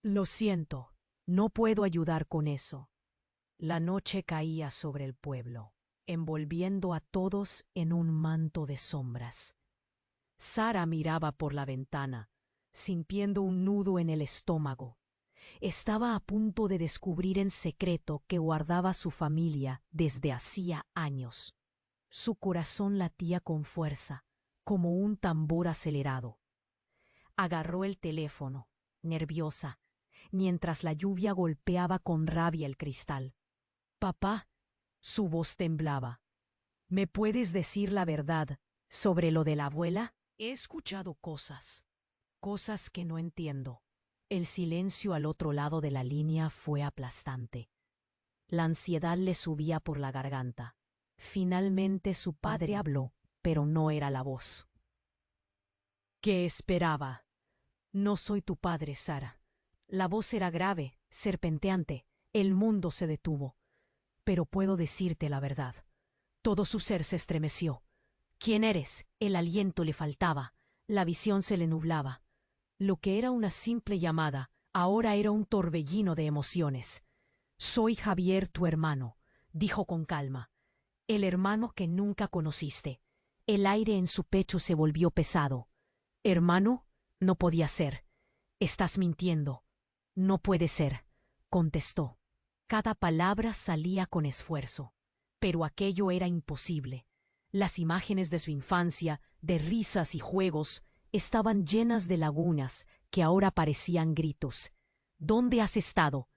Lo siento, no puedo ayudar con eso. La noche caía sobre el pueblo, envolviendo a todos en un manto de sombras. Sara miraba por la ventana, sintiendo un nudo en el estómago. Estaba a punto de descubrir en secreto que guardaba su familia desde hacía años. Su corazón latía con fuerza, como un tambor acelerado. Agarró el teléfono, nerviosa, mientras la lluvia golpeaba con rabia el cristal. Papá, su voz temblaba. ¿Me puedes decir la verdad sobre lo de la abuela? He escuchado cosas que no entiendo. El silencio al otro lado de la línea fue aplastante. La ansiedad le subía por la garganta. Finalmente su padre habló, pero no era la voz. ¿Qué esperaba? No soy tu padre, Sara. La voz era grave, serpenteante. El mundo se detuvo. Pero puedo decirte la verdad. Todo su ser se estremeció. ¿Quién eres? El aliento le faltaba. La visión se le nublaba. Lo que era una simple llamada, ahora era un torbellino de emociones. Soy Javier, tu hermano, dijo con calma. El hermano que nunca conociste. El aire en su pecho se volvió pesado. ¿Hermano? No podía ser. Estás mintiendo. No puede ser, contestó. Cada palabra salía con esfuerzo. Pero aquello era imposible. Las imágenes de su infancia, de risas y juegos, estaban llenas de lagunas que ahora parecían gritos. ¿Dónde has estado?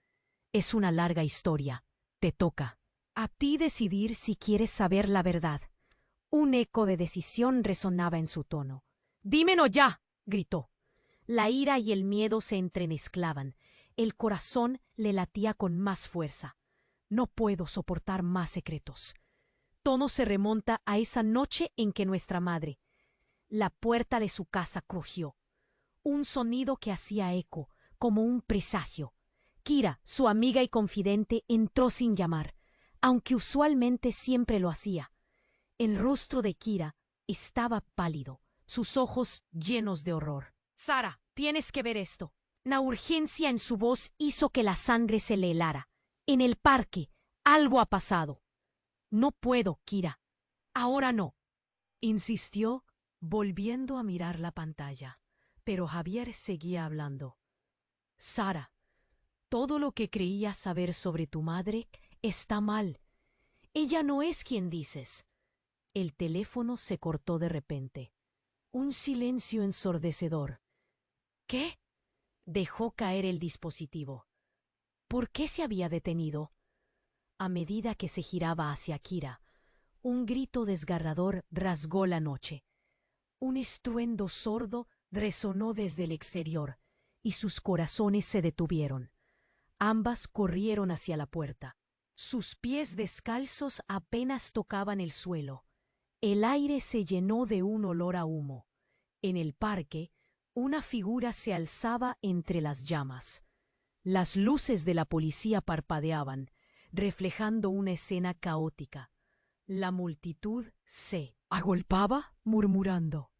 Es una larga historia. Te toca. A ti decidir si quieres saber la verdad. Un eco de decisión resonaba en su tono. ¡Dímelo ya! Gritó. La ira y el miedo se entremezclaban. El corazón le latía con más fuerza. No puedo soportar más secretos. Todo se remonta a esa noche en que nuestra madre. La puerta de su casa crujió. Un sonido que hacía eco, como un presagio. Kira, su amiga y confidente, entró sin llamar, aunque usualmente siempre lo hacía. El rostro de Kira estaba pálido, sus ojos llenos de horror. Sara, tienes que ver esto. La urgencia en su voz hizo que la sangre se le helara. En el parque, algo ha pasado. No puedo, Kira. Ahora no. Insistió, volviendo a mirar la pantalla. Pero Javier seguía hablando. Sara, todo lo que creías saber sobre tu madre está mal. Ella no es quien dices. El teléfono se cortó de repente. Un silencio ensordecedor. ¿Qué? Dejó caer el dispositivo. ¿Por qué se había detenido? A medida que se giraba hacia Kira, un grito desgarrador rasgó la noche. Un estruendo sordo resonó desde el exterior, y sus corazones se detuvieron. Ambas corrieron hacia la puerta. Sus pies descalzos apenas tocaban el suelo. El aire se llenó de un olor a humo. En el parque, una figura se alzaba entre las llamas. Las luces de la policía parpadeaban, reflejando una escena caótica. La multitud se agolpaba, murmurando.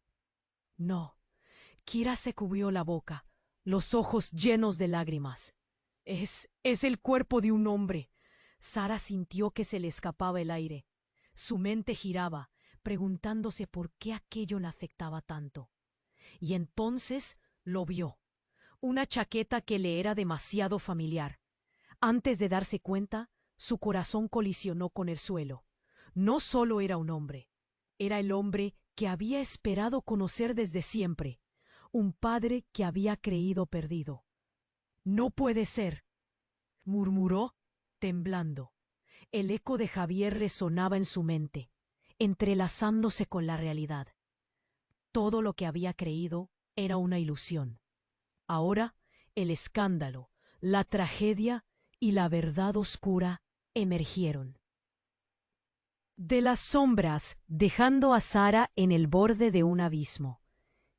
No. Kira se cubrió la boca, los ojos llenos de lágrimas. Es el cuerpo de un hombre. Sara sintió que se le escapaba el aire. Su mente giraba, preguntándose por qué aquello la afectaba tanto. Y entonces lo vio. Una chaqueta que le era demasiado familiar. Antes de darse cuenta, su corazón colisionó con el suelo. No solo era un hombre, era el hombre que había esperado conocer desde siempre, un padre que había creído perdido. No puede ser, murmuró, temblando. El eco de Javier resonaba en su mente, entrelazándose con la realidad. Todo lo que había creído era una ilusión. Ahora, el escándalo, la tragedia y la verdad oscura emergieron. De las sombras, dejando a Sara en el borde de un abismo.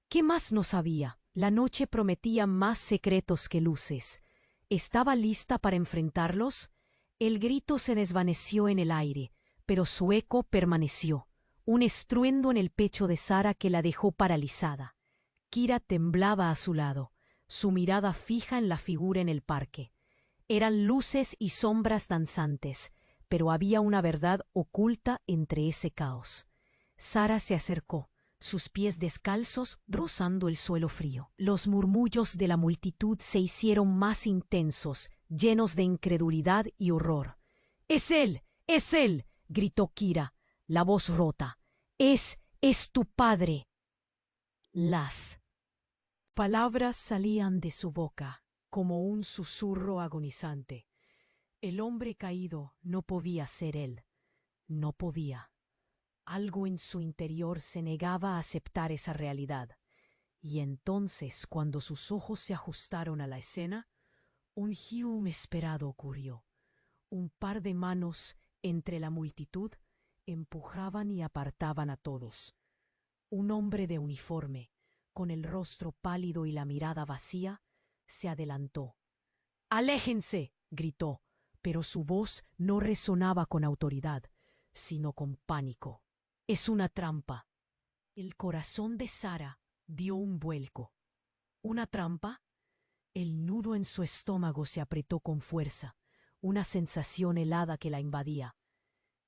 ¿Qué más no sabía? La noche prometía más secretos que luces. ¿Estaba lista para enfrentarlos? El grito se desvaneció en el aire, pero su eco permaneció, un estruendo en el pecho de Sara que la dejó paralizada. Kira temblaba a su lado, su mirada fija en la figura en el parque. Eran luces y sombras danzantes, pero había una verdad oculta entre ese caos. Sara se acercó, sus pies descalzos rozando el suelo frío. Los murmullos de la multitud se hicieron más intensos, llenos de incredulidad y horror. ¡Es él! ¡Es él! Gritó Kira, la voz rota. ¡Es tu padre! Las palabras salían de su boca como un susurro agonizante. El hombre caído no podía ser él. No podía. Algo en su interior se negaba a aceptar esa realidad. Y entonces, cuando sus ojos se ajustaron a la escena, un giro inesperado ocurrió. Un par de manos entre la multitud empujaban y apartaban a todos. Un hombre de uniforme, con el rostro pálido y la mirada vacía, se adelantó. ¡Aléjense!, gritó, pero su voz no resonaba con autoridad, sino con pánico. «Es una trampa». El corazón de Sara dio un vuelco. ¿Una trampa? El nudo en su estómago se apretó con fuerza, una sensación helada que la invadía.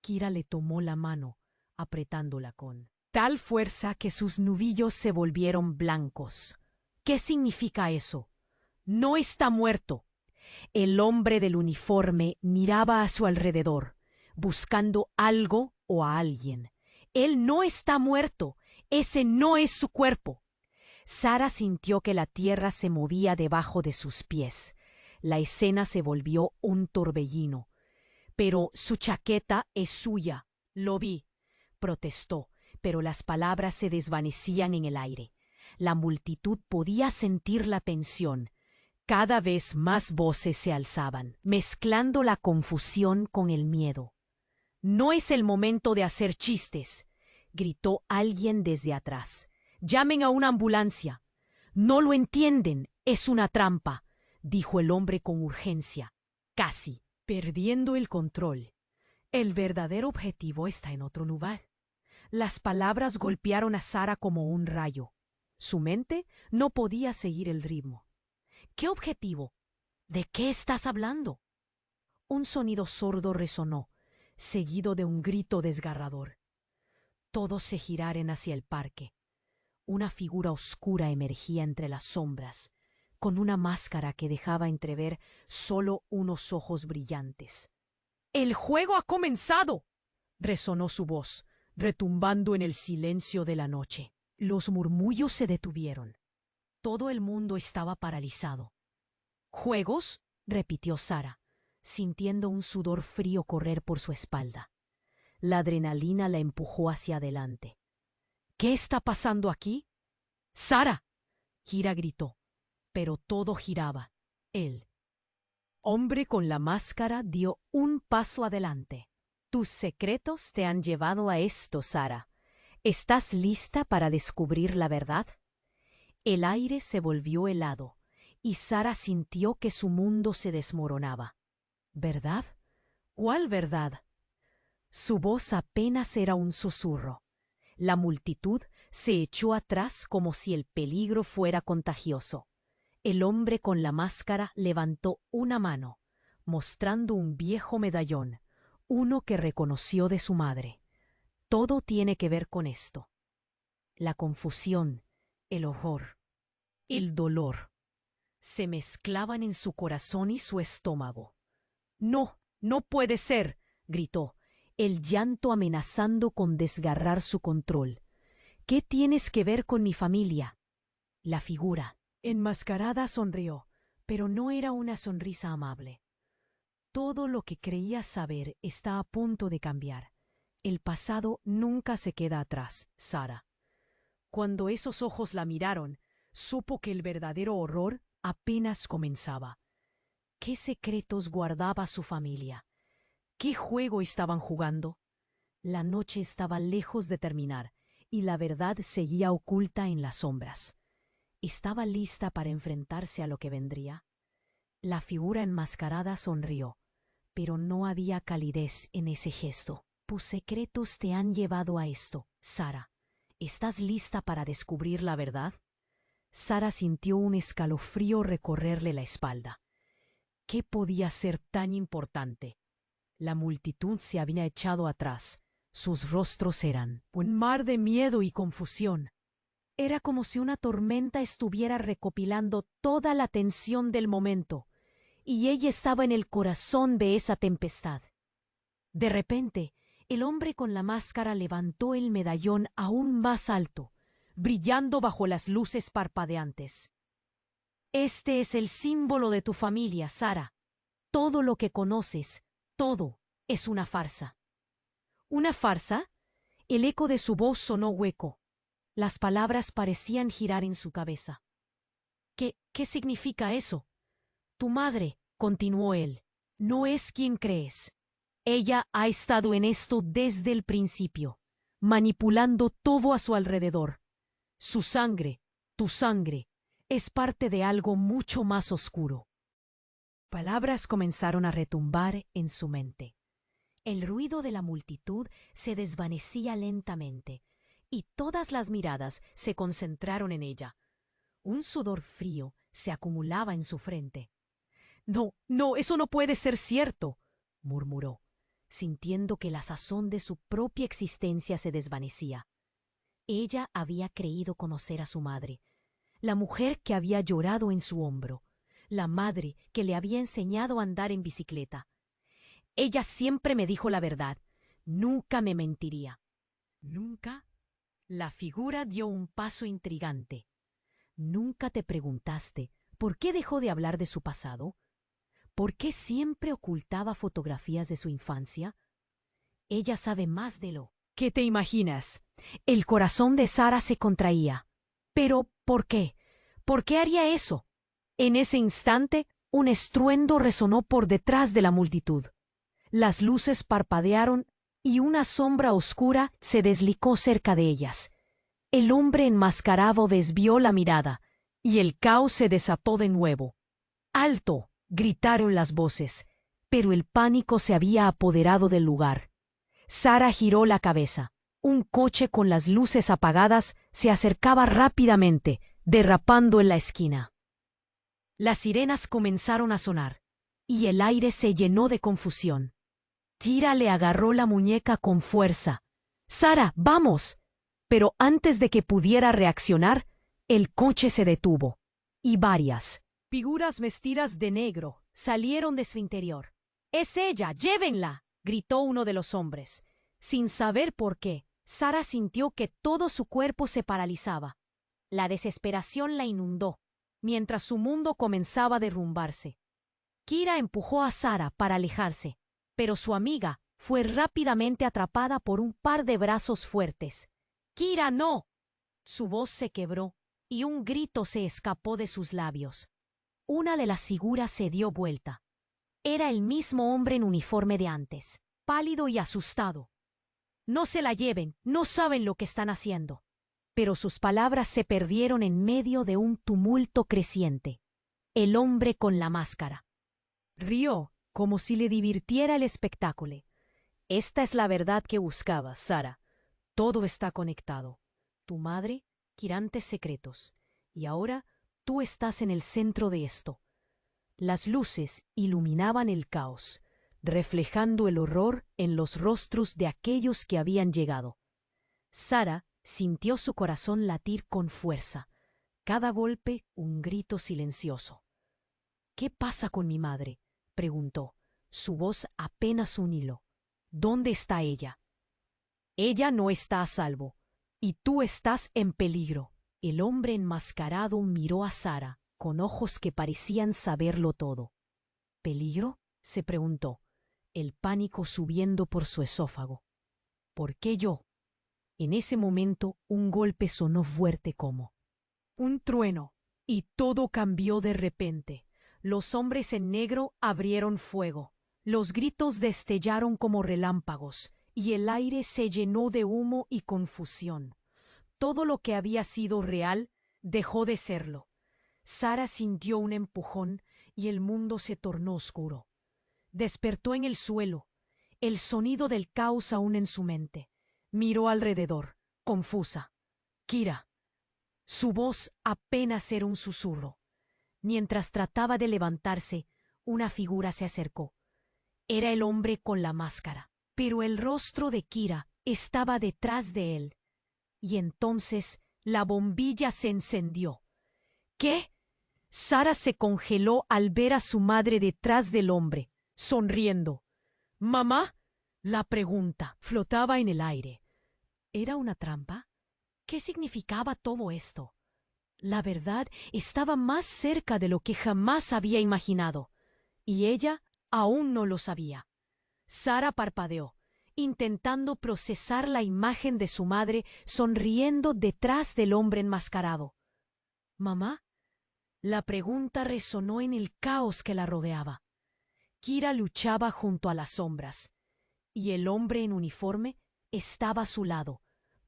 Kira le tomó la mano, apretándola con tal fuerza que sus nudillos se volvieron blancos. ¿Qué significa eso? No está muerto. El hombre del uniforme miraba a su alrededor, buscando algo o a alguien. Él no está muerto. Ese no es su cuerpo. Sara sintió que la tierra se movía debajo de sus pies. La escena se volvió un torbellino. «Pero su chaqueta es suya. Lo vi», protestó, pero las palabras se desvanecían en el aire. La multitud podía sentir la tensión. Cada vez más voces se alzaban, mezclando la confusión con el miedo. «No es el momento de hacer chistes», gritó alguien desde atrás. «Llamen a una ambulancia». «No lo entienden, es una trampa», dijo el hombre con urgencia, casi perdiendo el control. El verdadero objetivo está en otro lugar. Las palabras golpearon a Sara como un rayo. Su mente no podía seguir el ritmo. ¿Qué objetivo? ¿De qué estás hablando? Un sonido sordo resonó, seguido de un grito desgarrador. Todos se giraron hacia el parque. Una figura oscura emergía entre las sombras, con una máscara que dejaba entrever solo unos ojos brillantes. «¡El juego ha comenzado!», resonó su voz, retumbando en el silencio de la noche. Los murmullos se detuvieron. Todo el mundo estaba paralizado. «¿Juegos?», repitió Sara, sintiendo un sudor frío correr por su espalda. La adrenalina la empujó hacia adelante. «¿Qué está pasando aquí?». «¡Sara!», Kira gritó, pero todo giraba. El hombre con la máscara dio un paso adelante. «Tus secretos te han llevado a esto, Sara. ¿Estás lista para descubrir la verdad?». El aire se volvió helado y Sara sintió que su mundo se desmoronaba. ¿Verdad? ¿Cuál verdad? Su voz apenas era un susurro. La multitud se echó atrás como si el peligro fuera contagioso. El hombre con la máscara levantó una mano, mostrando un viejo medallón, uno que reconoció de su madre. Todo tiene que ver con esto. La confusión, el horror, el dolor, se mezclaban en su corazón y su estómago. «No, no puede ser», gritó, el llanto amenazando con desgarrar su control. «¿Qué tienes que ver con mi familia?». La figura enmascarada sonrió, pero no era una sonrisa amable. Todo lo que creía saber está a punto de cambiar. El pasado nunca se queda atrás, Sara. Cuando esos ojos la miraron, supo que el verdadero horror apenas comenzaba. ¿Qué secretos guardaba su familia? ¿Qué juego estaban jugando? La noche estaba lejos de terminar y la verdad seguía oculta en las sombras. ¿Estaba lista para enfrentarse a lo que vendría? La figura enmascarada sonrió, pero no había calidez en ese gesto. «Tus secretos te han llevado a esto, Sara. ¿Estás lista para descubrir la verdad?». Sara sintió un escalofrío recorrerle la espalda. ¿Qué podía ser tan importante? La multitud se había echado atrás. Sus rostros eran un mar de miedo y confusión. Era como si una tormenta estuviera recopilando toda la tensión del momento, y ella estaba en el corazón de esa tempestad. De repente, el hombre con la máscara levantó el medallón aún más alto, brillando bajo las luces parpadeantes. Este es el símbolo de tu familia, Sara. Todo lo que conoces, todo, es una farsa. ¿Una farsa? El eco de su voz sonó hueco. Las palabras parecían girar en su cabeza. ¿Qué significa eso? Tu madre, continuó él, no es quien crees. Ella ha estado en esto desde el principio, manipulando todo a su alrededor. Su sangre, tu sangre, es parte de algo mucho más oscuro. Palabras comenzaron a retumbar en su mente. El ruido de la multitud se desvanecía lentamente, y todas las miradas se concentraron en ella. Un sudor frío se acumulaba en su frente. No, eso no puede ser cierto, murmuró, sintiendo que la sazón de su propia existencia se desvanecía. Ella había creído conocer a su madre, la mujer que había llorado en su hombro, la madre que le había enseñado a andar en bicicleta. Ella siempre me dijo la verdad, nunca me mentiría. ¿Nunca? La figura dio un paso intrigante. ¿Nunca te preguntaste por qué dejó de hablar de su pasado? ¿Por qué siempre ocultaba fotografías de su infancia? Ella sabe más de lo que te imaginas. El corazón de Sara se contraía. ¿Pero por qué? ¿Por qué haría eso? En ese instante, un estruendo resonó por detrás de la multitud. Las luces parpadearon y una sombra oscura se deslicó cerca de ellas. El hombre enmascarado desvió la mirada y el caos se desató de nuevo. ¡Alto!, gritaron las voces, pero el pánico se había apoderado del lugar. Sara giró la cabeza. Un coche con las luces apagadas se acercaba rápidamente, derrapando en la esquina. Las sirenas comenzaron a sonar, y el aire se llenó de confusión. Tira le agarró la muñeca con fuerza. ¡Sara, vamos! Pero antes de que pudiera reaccionar, el coche se detuvo, y varias figuras vestidas de negro salieron de su interior. ¡Es ella! ¡Llévenla!, gritó uno de los hombres. Sin saber por qué, Sara sintió que todo su cuerpo se paralizaba. La desesperación la inundó, mientras su mundo comenzaba a derrumbarse. Kira empujó a Sara para alejarse, pero su amiga fue rápidamente atrapada por un par de brazos fuertes. ¡Kira, no! Su voz se quebró y un grito se escapó de sus labios. Una de las figuras se dio vuelta. Era el mismo hombre en uniforme de antes, pálido y asustado. No se la lleven, no saben lo que están haciendo. Pero sus palabras se perdieron en medio de un tumulto creciente. El hombre con la máscara rió como si le divirtiera el espectáculo. Esta es la verdad que buscabas, Sara. Todo está conectado. Tu madre, girantes secretos. Y ahora tú estás en el centro de esto. Las luces iluminaban el caos, reflejando el horror en los rostros de aquellos que habían llegado. Sara sintió su corazón latir con fuerza, cada golpe un grito silencioso. ¿Qué pasa con mi madre?, preguntó, su voz apenas un hilo. ¿Dónde está ella? Ella no está a salvo, y tú estás en peligro. El hombre enmascarado miró a Sara con ojos que parecían saberlo todo. ¿Peligro?, se preguntó, el pánico subiendo por su esófago. ¿Por qué yo? En ese momento un golpe sonó fuerte como un trueno, y todo cambió de repente. Los hombres en negro abrieron fuego. Los gritos destellaron como relámpagos, y el aire se llenó de humo y confusión. Todo lo que había sido real dejó de serlo. Sara sintió un empujón y el mundo se tornó oscuro. Despertó en el suelo, el sonido del caos aún en su mente. Miró alrededor, confusa. Kira. Su voz apenas era un susurro. Mientras trataba de levantarse, una figura se acercó. Era el hombre con la máscara, pero el rostro de Kira estaba detrás de él. Y entonces la bombilla se encendió. ¿Qué? Sara se congeló al ver a su madre detrás del hombre, sonriendo. ¿Mamá? La pregunta flotaba en el aire. ¿Era una trampa? ¿Qué significaba todo esto? La verdad estaba más cerca de lo que jamás había imaginado, y ella aún no lo sabía. Sara parpadeó, intentando procesar la imagen de su madre sonriendo detrás del hombre enmascarado. ¿Mamá? La pregunta resonó en el caos que la rodeaba. Kira luchaba junto a las sombras, y el hombre en uniforme estaba a su lado,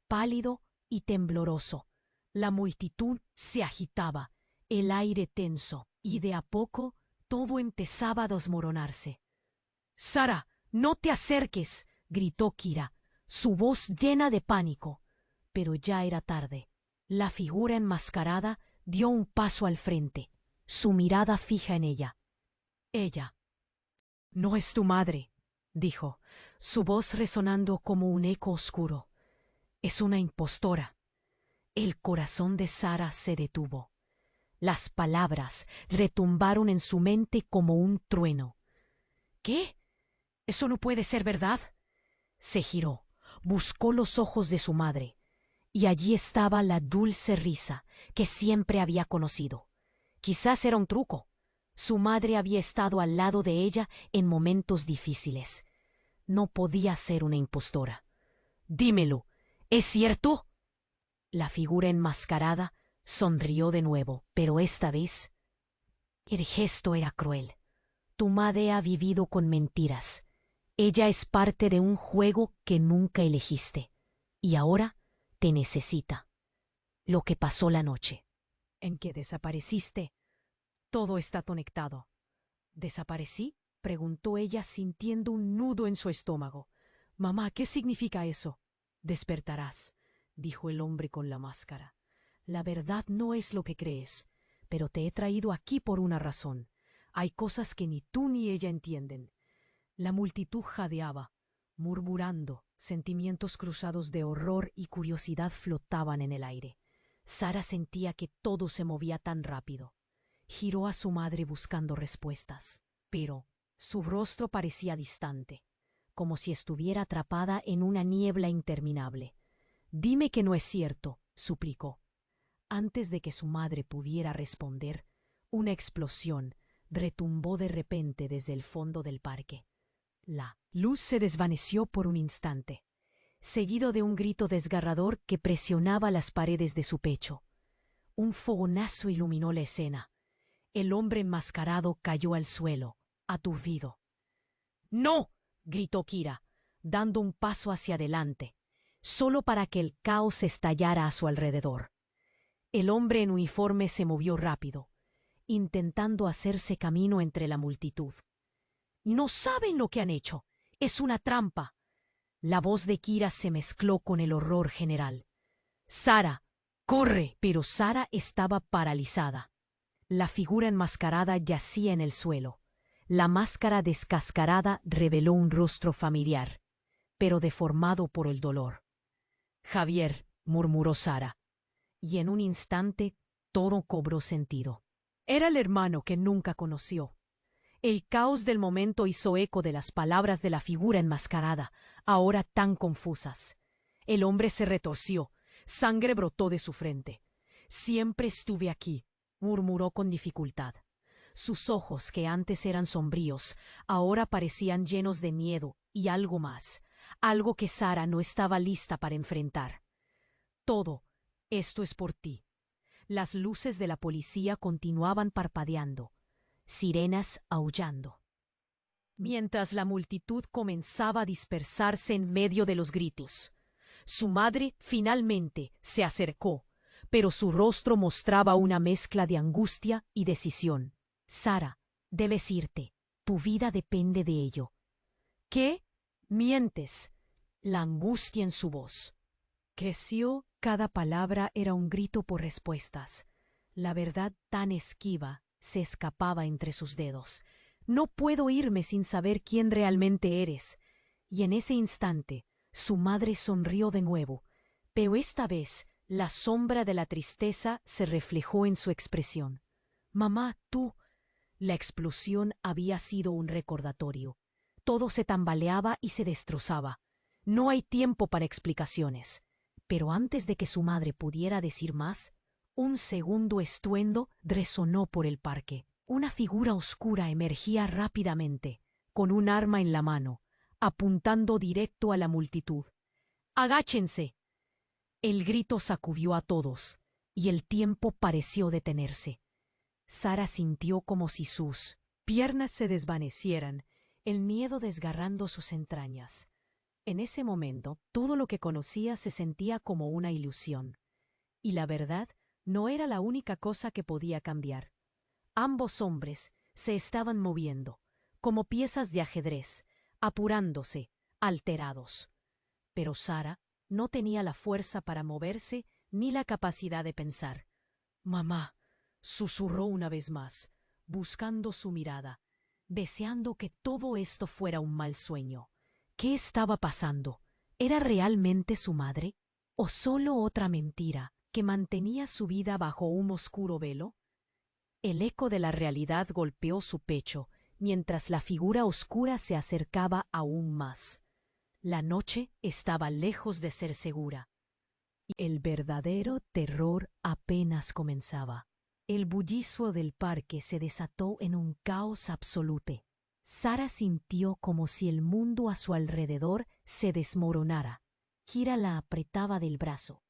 pálido y tembloroso. La multitud se agitaba, el aire tenso, y de a poco todo empezaba a desmoronarse. «¡Sara, no te acerques!», gritó Kira, su voz llena de pánico. Pero ya era tarde. La figura enmascarada dio un paso al frente, su mirada fija en ella. Ella. «No es tu madre», dijo, su voz resonando como un eco oscuro. «Es una impostora». El corazón de Sara se detuvo. Las palabras retumbaron en su mente como un trueno. «¿Qué? Eso no puede ser verdad». Se giró, buscó los ojos de su madre, y allí estaba la dulce risa que siempre había conocido. Quizás era un truco. Su madre había estado al lado de ella en momentos difíciles. No podía ser una impostora. «Dímelo, ¿es cierto?». La figura enmascarada sonrió de nuevo, pero esta vez el gesto era cruel. «Tu madre ha vivido con mentiras. Ella es parte de un juego que nunca elegiste. Y ahora te necesita». Lo que pasó la noche en que desapareciste. Todo está conectado. ¿Desaparecí?, preguntó ella sintiendo un nudo en su estómago. «Mamá, ¿qué significa eso?». «Despertarás», dijo el hombre con la máscara. «La verdad no es lo que crees, pero te he traído aquí por una razón. Hay cosas que ni tú ni ella entienden». La multitud jadeaba, murmurando. Sentimientos cruzados de horror y curiosidad flotaban en el aire. Sara sentía que todo se movía tan rápido. Giró a su madre buscando respuestas, pero su rostro parecía distante, como si estuviera atrapada en una niebla interminable. «Dime que no es cierto», suplicó. Antes de que su madre pudiera responder, una explosión retumbó de repente desde el fondo del parque. La luz se desvaneció por un instante, seguido de un grito desgarrador que presionaba las paredes de su pecho. Un fogonazo iluminó la escena. El hombre enmascarado cayó al suelo, aturdido. «¡No!», gritó Kira, dando un paso hacia adelante, solo para que el caos estallara a su alrededor. El hombre en uniforme se movió rápido, intentando hacerse camino entre la multitud. «No saben lo que han hecho. Es una trampa». La voz de Kira se mezcló con el horror general. «Sara, corre». Pero Sara estaba paralizada. La figura enmascarada yacía en el suelo. La máscara descascarada reveló un rostro familiar, pero deformado por el dolor. «Javier», murmuró Sara, y en un instante todo cobró sentido. Era el hermano que nunca conoció. El caos del momento hizo eco de las palabras de la figura enmascarada, ahora tan confusas. El hombre se retorció, sangre brotó de su frente. «Siempre estuve aquí», murmuró con dificultad. Sus ojos, que antes eran sombríos, ahora parecían llenos de miedo y algo más, algo que Sara no estaba lista para enfrentar. «Todo esto es por ti». Las luces de la policía continuaban parpadeando, sirenas aullando, mientras la multitud comenzaba a dispersarse en medio de los gritos. Su madre finalmente se acercó, pero su rostro mostraba una mezcla de angustia y decisión. «Sara, debes irte. Tu vida depende de ello». «¿Qué? Mientes». La angustia en su voz. Enloqueció, cada palabra era un grito por respuestas. La verdad tan esquiva se escapaba entre sus dedos. No puedo irme sin saber quién realmente eres. Y en ese instante, su madre sonrió de nuevo, pero esta vez la sombra de la tristeza se reflejó en su expresión. Mamá, tú. La explosión había sido un recordatorio. Todo se tambaleaba y se destrozaba. No hay tiempo para explicaciones. Pero antes de que su madre pudiera decir más, un segundo estruendo resonó por el parque. Una figura oscura emergía rápidamente, con un arma en la mano, apuntando directo a la multitud. ¡Agáchense! El grito sacudió a todos, y el tiempo pareció detenerse. Sara sintió como si sus piernas se desvanecieran, el miedo desgarrando sus entrañas. En ese momento, todo lo que conocía se sentía como una ilusión. Y la verdad no era la única cosa que podía cambiar. Ambos hombres se estaban moviendo, como piezas de ajedrez, apurándose, alterados. Pero Sara no tenía la fuerza para moverse ni la capacidad de pensar. «Mamá», susurró una vez más, buscando su mirada, deseando que todo esto fuera un mal sueño. ¿Qué estaba pasando? ¿Era realmente su madre? ¿O solo otra mentira que mantenía su vida bajo un oscuro velo? El eco de la realidad golpeó su pecho, mientras la figura oscura se acercaba aún más. La noche estaba lejos de ser segura. El verdadero terror apenas comenzaba. El bullicio del parque se desató en un caos absoluto. Sara sintió como si el mundo a su alrededor se desmoronara. Kira la apretaba del brazo,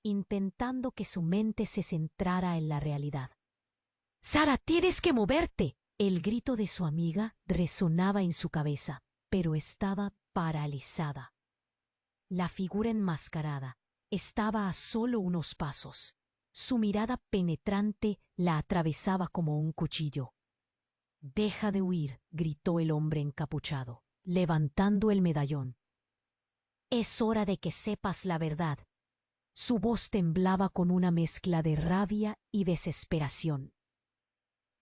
intentando que su mente se centrara en la realidad. «Sara, tienes que moverte». El grito de su amiga resonaba en su cabeza, pero estaba paralizada. La figura enmascarada estaba a solo unos pasos. Su mirada penetrante la atravesaba como un cuchillo. «Deja de huir», gritó el hombre encapuchado, levantando el medallón. «Es hora de que sepas la verdad». Su voz temblaba con una mezcla de rabia y desesperación.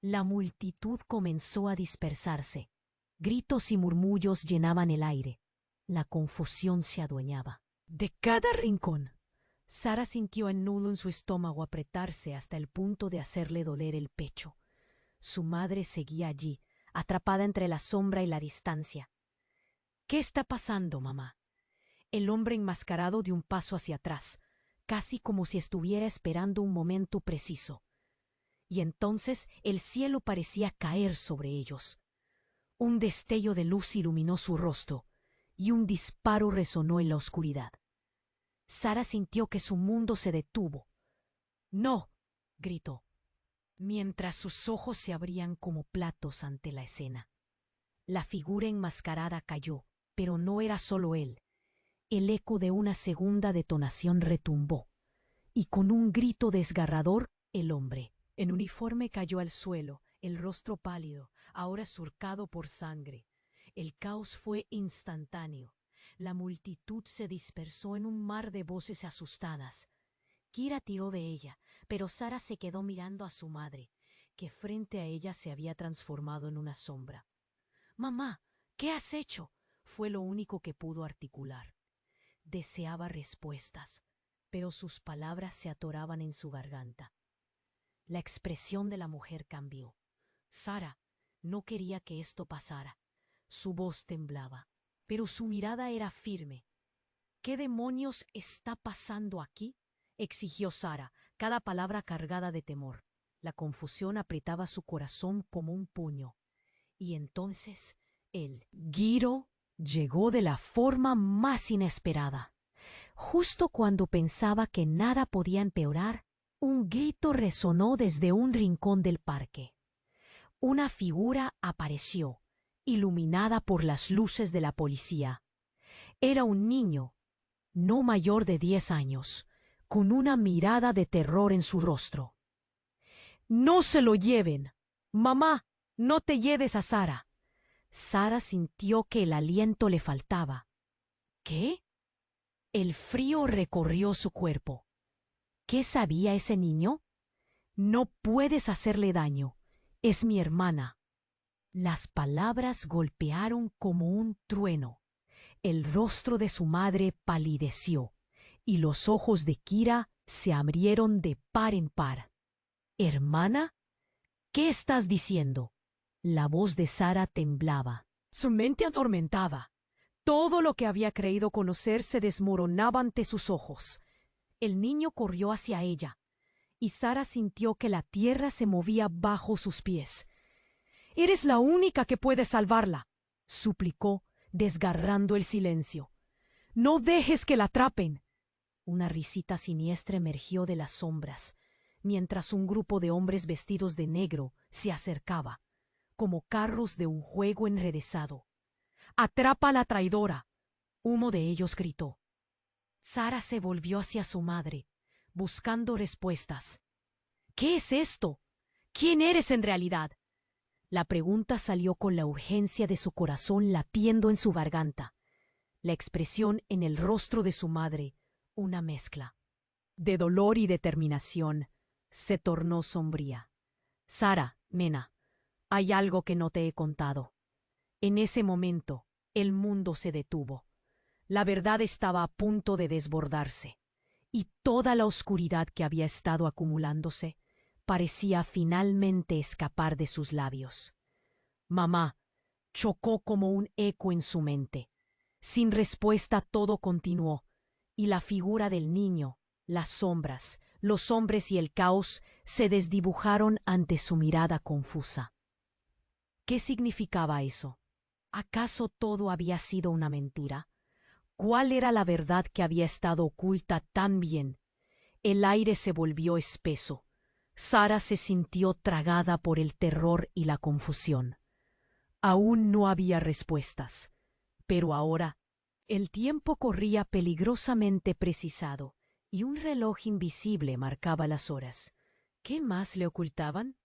La multitud comenzó a dispersarse. Gritos y murmullos llenaban el aire. La confusión se adueñaba. De cada rincón, Sara sintió el nudo en su estómago apretarse hasta el punto de hacerle doler el pecho. Su madre seguía allí, atrapada entre la sombra y la distancia. «¿Qué está pasando, mamá?» El hombre enmascarado dio un paso hacia atrás, casi como si estuviera esperando un momento preciso. Y entonces el cielo parecía caer sobre ellos. Un destello de luz iluminó su rostro, y un disparo resonó en la oscuridad. Sara sintió que su mundo se detuvo. «¡No!», gritó, mientras sus ojos se abrían como platos ante la escena. La figura enmascarada cayó, pero no era solo él. El eco de una segunda detonación retumbó, y con un grito desgarrador, el hombre en uniforme cayó al suelo, el rostro pálido, ahora surcado por sangre. El caos fue instantáneo. La multitud se dispersó en un mar de voces asustadas. Kira tiró de ella, pero Sara se quedó mirando a su madre, que frente a ella se había transformado en una sombra. «Mamá, ¿qué has hecho?», fue lo único que pudo articular. Deseaba respuestas, pero sus palabras se atoraban en su garganta. La expresión de la mujer cambió. Sara no quería que esto pasara. Su voz temblaba, pero su mirada era firme. «¿Qué demonios está pasando aquí?», exigió Sara, cada palabra cargada de temor. La confusión apretaba su corazón como un puño. Y entonces el giro llegó de la forma más inesperada. Justo cuando pensaba que nada podía empeorar, un grito resonó desde un rincón del parque. Una figura apareció, iluminada por las luces de la policía. Era un niño, no mayor de 10 años, con una mirada de terror en su rostro. «¡No se lo lleven! Mamá, no te lleves a Sara». Sara sintió que el aliento le faltaba. «¿Qué?». El frío recorrió su cuerpo. ¿Qué sabía ese niño? No puedes hacerle daño. Es mi hermana. Las palabras golpearon como un trueno. El rostro de su madre palideció y los ojos de Kira se abrieron de par en par. ¿Hermana? ¿Qué estás diciendo? La voz de Sara temblaba. Su mente atormentada. Todo lo que había creído conocer se desmoronaba ante sus ojos. El niño corrió hacia ella, y Sara sintió que la tierra se movía bajo sus pies. «Eres la única que puede salvarla», suplicó, desgarrando el silencio. «No dejes que la atrapen». Una risita siniestra emergió de las sombras, mientras un grupo de hombres vestidos de negro se acercaba, como carros de un juego enrevesado. «¡Atrapa a la traidora!», uno de ellos gritó. Sara se volvió hacia su madre, buscando respuestas. «¿Qué es esto? ¿Quién eres en realidad?». La pregunta salió con la urgencia de su corazón latiendo en su garganta. La expresión en el rostro de su madre, una mezcla de dolor y determinación, se tornó sombría. «Sara, nena, hay algo que no te he contado». En ese momento, el mundo se detuvo. La verdad estaba a punto de desbordarse, y toda la oscuridad que había estado acumulándose parecía finalmente escapar de sus labios. «Mamá», chocó como un eco en su mente. Sin respuesta todo continuó, y la figura del niño, las sombras, los hombres y el caos se desdibujaron ante su mirada confusa. ¿Qué significaba eso? ¿Acaso todo había sido una mentira? ¿Cuál era la verdad que había estado oculta tan bien? El aire se volvió espeso. Sara se sintió tragada por el terror y la confusión. Aún no había respuestas, pero ahora el tiempo corría peligrosamente precisado y un reloj invisible marcaba las horas. ¿Qué más le ocultaban?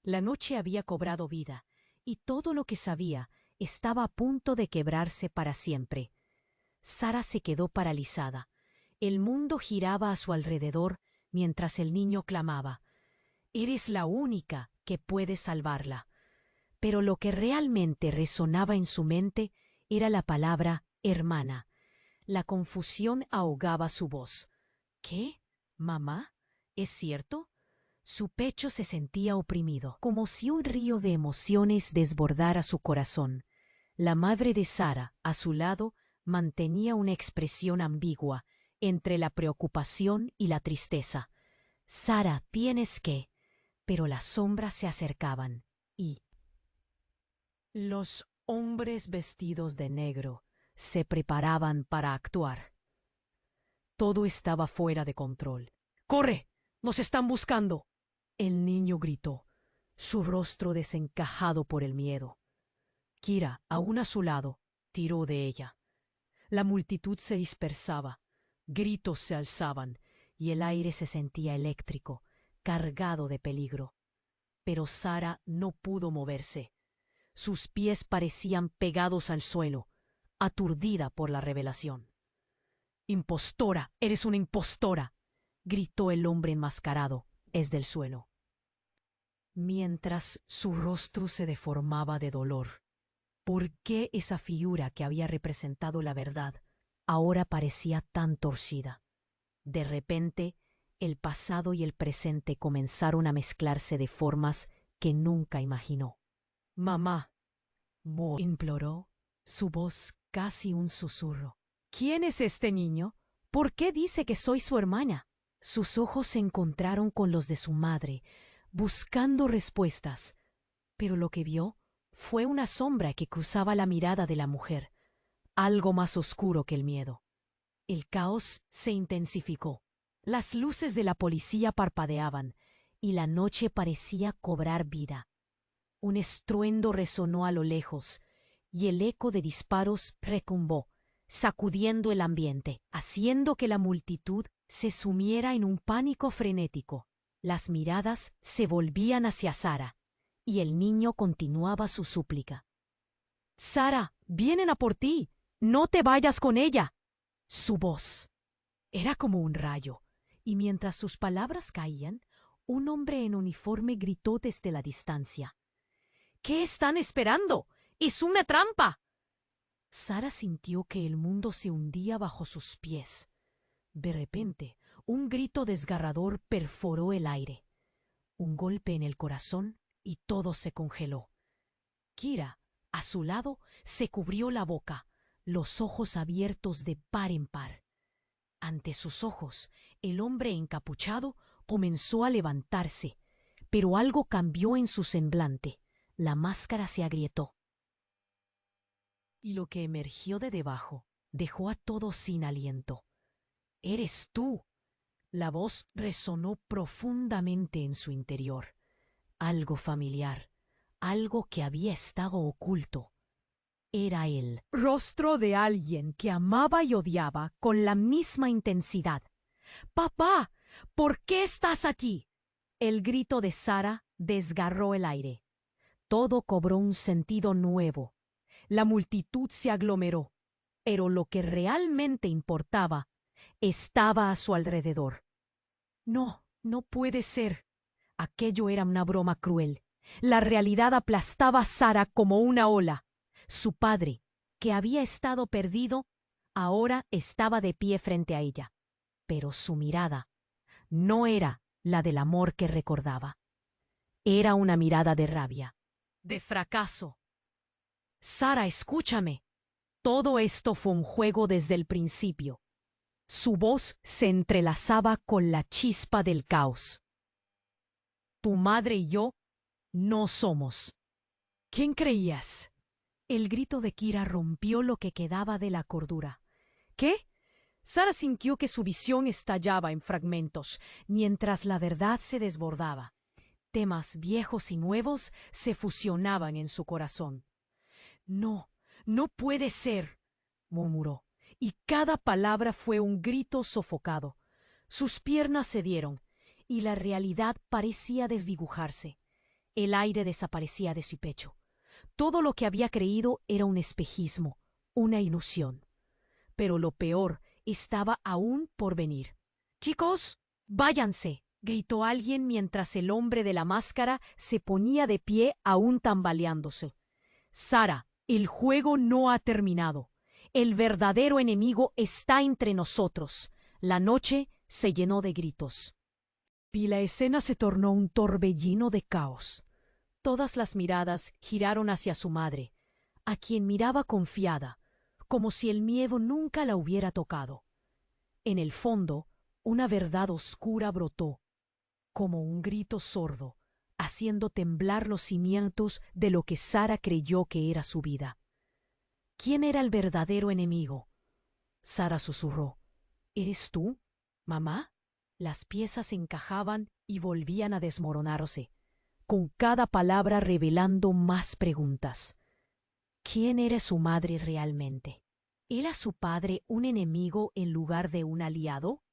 La noche había cobrado vida y todo lo que sabía estaba a punto de quebrarse para siempre. Sara se quedó paralizada. El mundo giraba a su alrededor mientras el niño clamaba: «Eres la única que puede salvarla». Pero lo que realmente resonaba en su mente era la palabra hermana. La confusión ahogaba su voz. «¿Qué? ¿Mamá? ¿Es cierto?». Su pecho se sentía oprimido, como si un río de emociones desbordara su corazón. La madre de Sara, a su lado, mantenía una expresión ambigua entre la preocupación y la tristeza. «Sara, tienes que…». Pero las sombras se acercaban y los hombres vestidos de negro se preparaban para actuar. Todo estaba fuera de control. «¡Corre! ¡Nos están buscando!». El niño gritó, su rostro desencajado por el miedo. Kira, aún a su lado, tiró de ella. La multitud se dispersaba, gritos se alzaban y el aire se sentía eléctrico, cargado de peligro. Pero Sara no pudo moverse. Sus pies parecían pegados al suelo, aturdida por la revelación. «¡Impostora! ¡Eres una impostora!», gritó el hombre enmascarado desde el suelo, mientras su rostro se deformaba de dolor. ¿Por qué esa figura que había representado la verdad ahora parecía tan torcida? De repente, el pasado y el presente comenzaron a mezclarse de formas que nunca imaginó. «Mamá», imploró, su voz casi un susurro. «¿Quién es este niño? ¿Por qué dice que soy su hermana?». Sus ojos se encontraron con los de su madre, buscando respuestas, pero lo que vio fue una sombra que cruzaba la mirada de la mujer, algo más oscuro que el miedo. El caos se intensificó. Las luces de la policía parpadeaban y la noche parecía cobrar vida. Un estruendo resonó a lo lejos y el eco de disparos retumbó, sacudiendo el ambiente, haciendo que la multitud se sumiera en un pánico frenético. Las miradas se volvían hacia Sara y el niño continuaba su súplica. «Sara, vienen a por ti. No te vayas con ella». Su voz, Era como un rayo, y mientras sus palabras caían, un hombre en uniforme gritó desde la distancia. ¿Qué están esperando? ¡Es una trampa! Sara sintió que el mundo se hundía bajo sus pies. De repente, un grito desgarrador perforó el aire. Un golpe en el corazón y todo se congeló. Kira, a su lado, se cubrió la boca, los ojos abiertos de par en par. Ante sus ojos, el hombre encapuchado comenzó a levantarse, pero algo cambió en su semblante. La máscara se agrietó. Y lo que emergió de debajo dejó a todos sin aliento. «¡Eres tú!». La voz resonó profundamente en su interior. Algo familiar, algo que había estado oculto. Era el rostro de alguien que amaba y odiaba con la misma intensidad. «¡Papá! ¿Por qué estás aquí?». El grito de Sara desgarró el aire. Todo cobró un sentido nuevo. La multitud se aglomeró, pero lo que realmente importaba estaba a su alrededor. No, no puede ser. Aquello era una broma cruel. La realidad aplastaba a Sara como una ola. Su padre, que había estado perdido, ahora estaba de pie frente a ella. Pero su mirada no era la del amor que recordaba. Era una mirada de rabia, de fracaso. «Sara, escúchame. Todo esto fue un juego desde el principio». Su voz se entrelazaba con la chispa del caos. «Tu madre y yo no somos». «¿Quién creías?». El grito de Kira rompió lo que quedaba de la cordura. «¿Qué?». Sara sintió que su visión estallaba en fragmentos, mientras la verdad se desbordaba. Temas viejos y nuevos se fusionaban en su corazón. «No, no puede ser», murmuró, y cada palabra fue un grito sofocado. Sus piernas cedieron, y la realidad parecía desdibujarse. El aire desaparecía de su pecho. Todo lo que había creído era un espejismo, una ilusión. Pero lo peor estaba aún por venir. «Chicos, váyanse», gritó alguien mientras el hombre de la máscara se ponía de pie aún tambaleándose. «Sara, el juego no ha terminado. El verdadero enemigo está entre nosotros». La noche se llenó de gritos. Y la escena se tornó un torbellino de caos. Todas las miradas giraron hacia su madre, a quien miraba confiada, como si el miedo nunca la hubiera tocado. En el fondo, una verdad oscura brotó, como un grito sordo, haciendo temblar los cimientos de lo que Sara creyó que era su vida. ¿Quién era el verdadero enemigo? Sara susurró. ¿Eres tú, mamá? Las piezas encajaban y volvían a desmoronarse, con cada palabra revelando más preguntas. ¿Quién era su madre realmente? ¿Era su padre un enemigo en lugar de un aliado?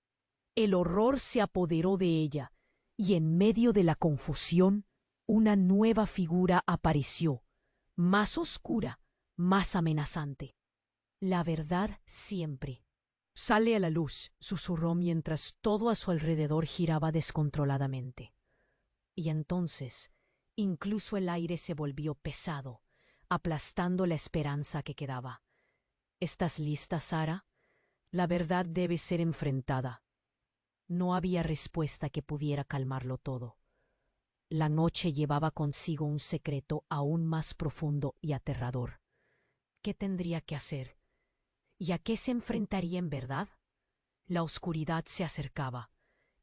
El horror se apoderó de ella, y en medio de la confusión, una nueva figura apareció, más oscura, más amenazante. La verdad siempre sale a la luz, susurró mientras todo a su alrededor giraba descontroladamente. Y entonces, incluso el aire se volvió pesado, aplastando la esperanza que quedaba. ¿Estás lista, Sara? La verdad debe ser enfrentada. No había respuesta que pudiera calmarlo todo. La noche llevaba consigo un secreto aún más profundo y aterrador. ¿Qué tendría que hacer? ¿Y a qué se enfrentaría en verdad? La oscuridad se acercaba,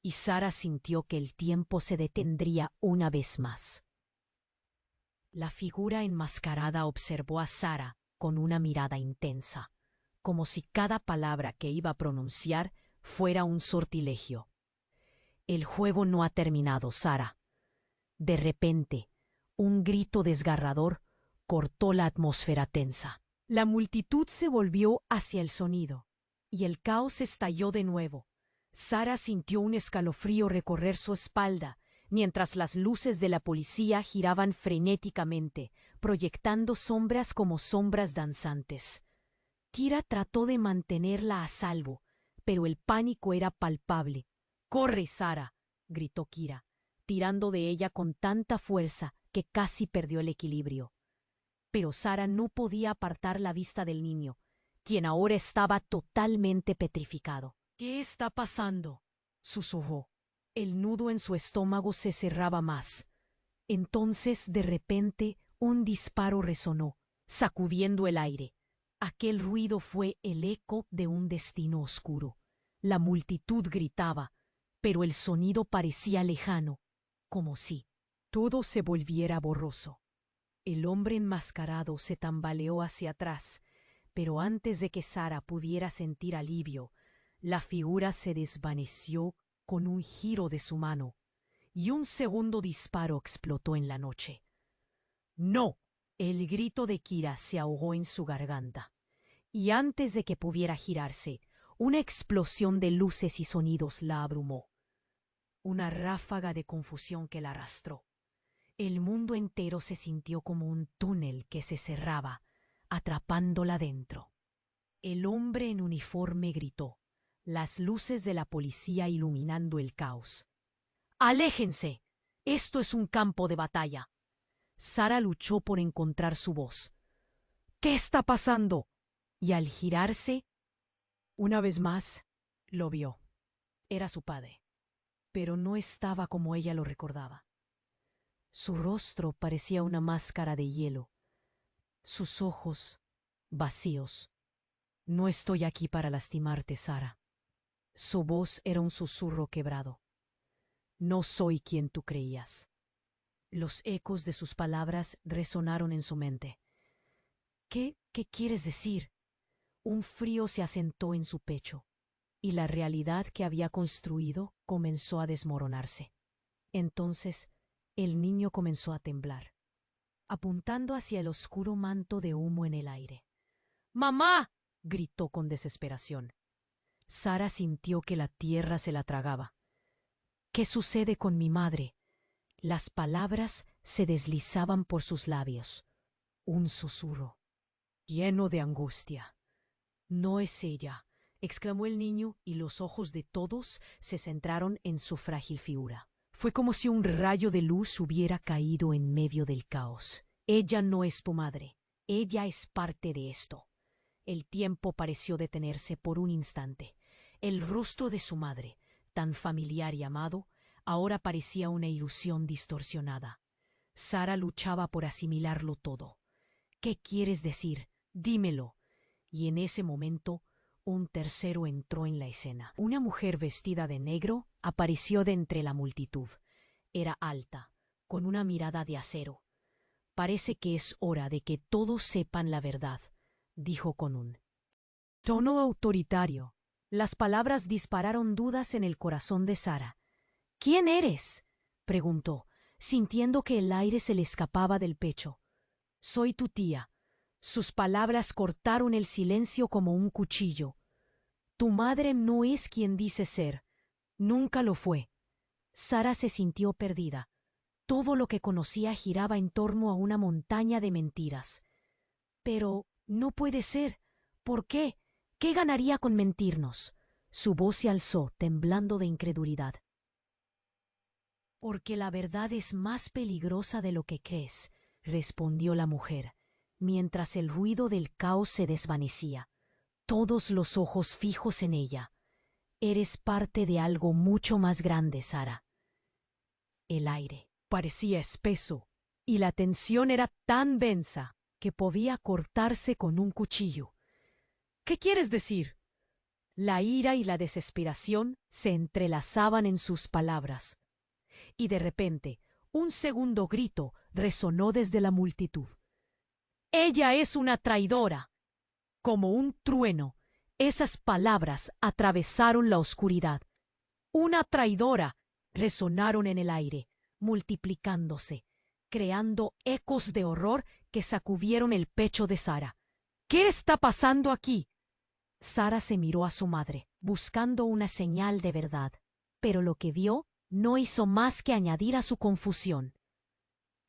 y Sara sintió que el tiempo se detendría una vez más. La figura enmascarada observó a Sara con una mirada intensa, como si cada palabra que iba a pronunciar fuera un sortilegio. «El juego no ha terminado, Sara». De repente, un grito desgarrador cortó la atmósfera tensa. La multitud se volvió hacia el sonido, y el caos estalló de nuevo. Sara sintió un escalofrío recorrer su espalda, mientras las luces de la policía giraban frenéticamente, proyectando sombras como sombras danzantes. Kira trató de mantenerla a salvo, pero el pánico era palpable. ¡Corre, Sara!, gritó Kira, tirando de ella con tanta fuerza que casi perdió el equilibrio. Pero Sara no podía apartar la vista del niño, quien ahora estaba totalmente petrificado. «¿Qué está pasando?», susurró. El nudo en su estómago se cerraba más. Entonces, de repente, un disparo resonó, sacudiendo el aire. Aquel ruido fue el eco de un destino oscuro. La multitud gritaba, pero el sonido parecía lejano, como si todo se volviera borroso. El hombre enmascarado se tambaleó hacia atrás, pero antes de que Sara pudiera sentir alivio, la figura se desvaneció con un giro de su mano, y un segundo disparo explotó en la noche. ¡No! El grito de Kira se ahogó en su garganta, y antes de que pudiera girarse, una explosión de luces y sonidos la abrumó. Una ráfaga de confusión que la arrastró. El mundo entero se sintió como un túnel que se cerraba, atrapándola dentro. El hombre en uniforme gritó, las luces de la policía iluminando el caos. ¡Aléjense! ¡Esto es un campo de batalla! Sara luchó por encontrar su voz. ¿Qué está pasando? Y al girarse, una vez más, lo vio. Era su padre, pero no estaba como ella lo recordaba. Su rostro parecía una máscara de hielo, sus ojos vacíos. «No estoy aquí para lastimarte, Sara». Su voz era un susurro quebrado. «No soy quien tú creías». Los ecos de sus palabras resonaron en su mente. ¿Qué quieres decir? Un frío se asentó en su pecho, y la realidad que había construido comenzó a desmoronarse. Entonces, el niño comenzó a temblar, apuntando hacia el oscuro manto de humo en el aire. «¡Mamá!», gritó con desesperación. Sara sintió que la tierra se la tragaba. «¿Qué sucede con mi madre?». Las palabras se deslizaban por sus labios. Un susurro, lleno de angustia. «No es ella», exclamó el niño, y los ojos de todos se centraron en su frágil figura. Fue como si un rayo de luz hubiera caído en medio del caos. «Ella no es tu madre. Ella es parte de esto». El tiempo pareció detenerse por un instante. El rostro de su madre, tan familiar y amado, ahora parecía una ilusión distorsionada. Sara luchaba por asimilarlo todo. «¿Qué quieres decir? Dímelo». Y en ese momento, un tercero entró en la escena. Una mujer vestida de negro apareció de entre la multitud. Era alta, con una mirada de acero. «Parece que es hora de que todos sepan la verdad», dijo con un tono autoritario. Las palabras dispararon dudas en el corazón de Sara. «¿Quién eres?», preguntó, sintiendo que el aire se le escapaba del pecho. «Soy tu tía». Sus palabras cortaron el silencio como un cuchillo. «Tu madre no es quien dice ser. Nunca lo fue». Sara se sintió perdida. Todo lo que conocía giraba en torno a una montaña de mentiras. «Pero no puede ser. ¿Por qué? ¿Qué ganaría con mentirnos?». Su voz se alzó, temblando de incredulidad. «Porque la verdad es más peligrosa de lo que crees», respondió la mujer, mientras el ruido del caos se desvanecía, todos los ojos fijos en ella. «Eres parte de algo mucho más grande, Sara». El aire parecía espeso, y la tensión era tan densa que podía cortarse con un cuchillo. «¿Qué quieres decir?». La ira y la desesperación se entrelazaban en sus palabras. Y de repente, un segundo grito resonó desde la multitud. «Ella es una traidora». Como un trueno, esas palabras atravesaron la oscuridad. «Una traidora», resonaron en el aire, multiplicándose, creando ecos de horror que sacudieron el pecho de Sara. «¿Qué está pasando aquí?». Sara se miró a su madre, buscando una señal de verdad, pero lo que vio no hizo más que añadir a su confusión.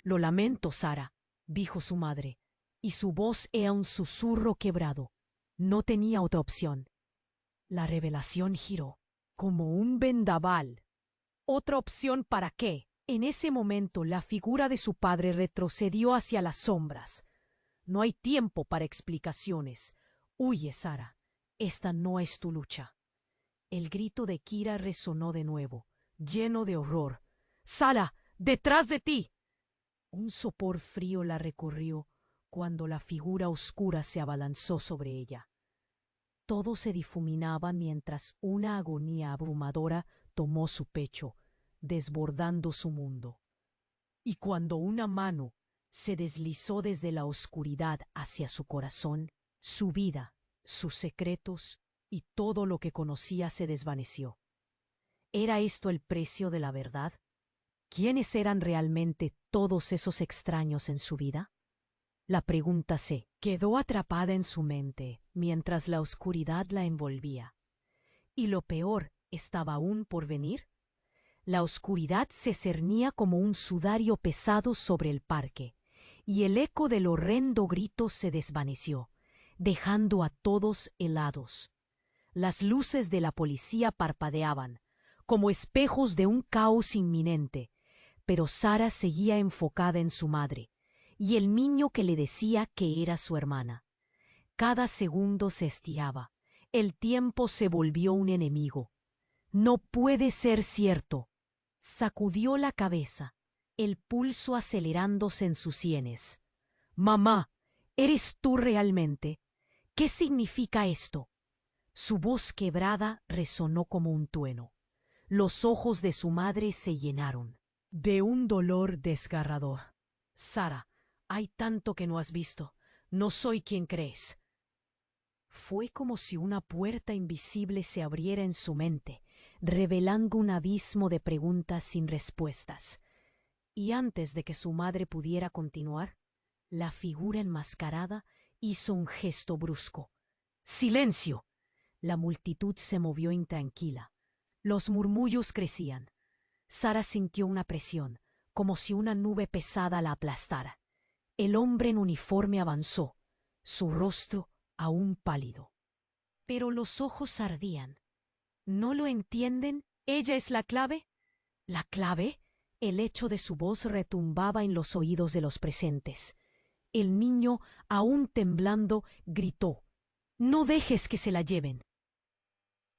«Lo lamento, Sara», dijo su madre, y su voz era un susurro quebrado. No tenía otra opción. La revelación giró como un vendaval. ¿Otra opción para qué? En ese momento la figura de su padre retrocedió hacia las sombras. No hay tiempo para explicaciones. Huye, Sara. Esta no es tu lucha. El grito de Kira resonó de nuevo, lleno de horror. ¡Sara! ¡Detrás de ti! Un sopor frío la recorrió cuando la figura oscura se abalanzó sobre ella. Todo se difuminaba mientras una agonía abrumadora tomó su pecho, desbordando su mundo. Y cuando una mano se deslizó desde la oscuridad hacia su corazón, su vida, sus secretos y todo lo que conocía se desvaneció. ¿Era esto el precio de la verdad? ¿Quiénes eran realmente todos esos extraños en su vida? La pregunta se quedó atrapada en su mente mientras la oscuridad la envolvía. ¿Y lo peor estaba aún por venir? La oscuridad se cernía como un sudario pesado sobre el parque, y el eco del horrendo grito se desvaneció, dejando a todos helados. Las luces de la policía parpadeaban, como espejos de un caos inminente, pero Sara seguía enfocada en su madre, y el niño que le decía que era su hermana. Cada segundo se estiraba, el tiempo se volvió un enemigo. No puede ser cierto. Sacudió la cabeza, el pulso acelerándose en sus sienes. Mamá, ¿eres tú realmente? ¿Qué significa esto? Su voz quebrada resonó como un trueno. Los ojos de su madre se llenaron de un dolor desgarrador. Sara, hay tanto que no has visto. No soy quien crees. Fue como si una puerta invisible se abriera en su mente, revelando un abismo de preguntas sin respuestas. Y antes de que su madre pudiera continuar, la figura enmascarada hizo un gesto brusco. ¡Silencio! La multitud se movió intranquila. Los murmullos crecían. Sara sintió una presión, como si una nube pesada la aplastara. El hombre en uniforme avanzó, su rostro aún pálido. Pero los ojos ardían. ¿No lo entienden? ¿Ella es la clave? ¿La clave? El eco de su voz retumbaba en los oídos de los presentes. El niño, aún temblando, gritó: «No dejes que se la lleven».